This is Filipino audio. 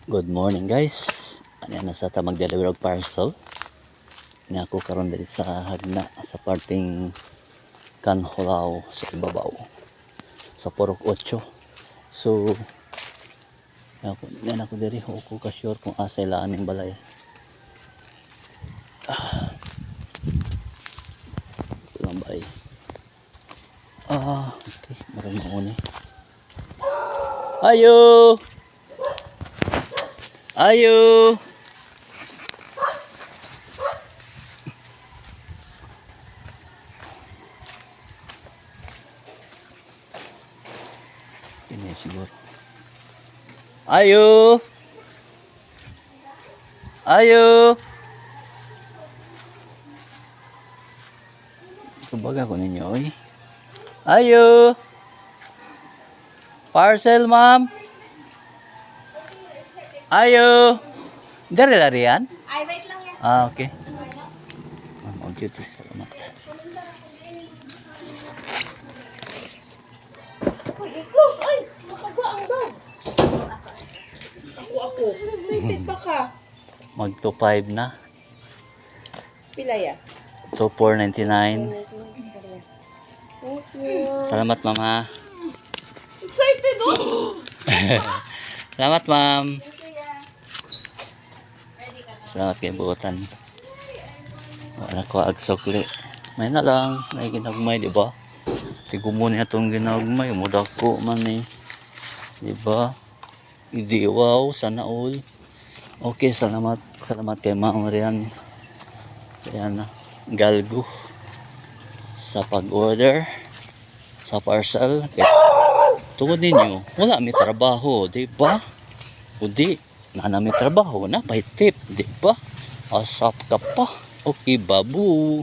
Good morning guys. Ano na sa ta mag-deliver og parcel. Ni ako karon diri sa hagna sa parting Kanhulaw sa ibabaw. Sa Purok 8. So ako diri ko ka sure kung asa ilaan ning balay. Lang balay. Okay, maray mo ni. Ayo. Ayo. Ini siguro. Ayo. Ayo. Kumbaga ko ninyo, oy. Ayo. Parcel, ma'am. Ayo. Dari larian? Ay, wait lang yan. Okay. Ma'am, on duty. Salamat. Uy, i-close. Ay, makaba ang dog. Ako. Excited ba ka? Mag 2.5 na. Pila ya? 2.499. Thank you. Salamat, ma'am, ha. Excited oh! Salamat, ma'am. Salamat kay buotan. Wala ko agsokli. May na lang. May ginagmay, di ba? Tigumo niya itong ginagmay. Mudako man eh. Di ba? Idiwaw. Sana all. Okay, salamat. Salamat kay Ma'am Rian. Ayan na. Galgo. Sa pag-order. Sa parcel. Kaya, tungod ninyo, wala may trabaho. Di ba? Kundi, na may trabaho na. Pahitip. Di ba? Asap ka pa. Okay, babu.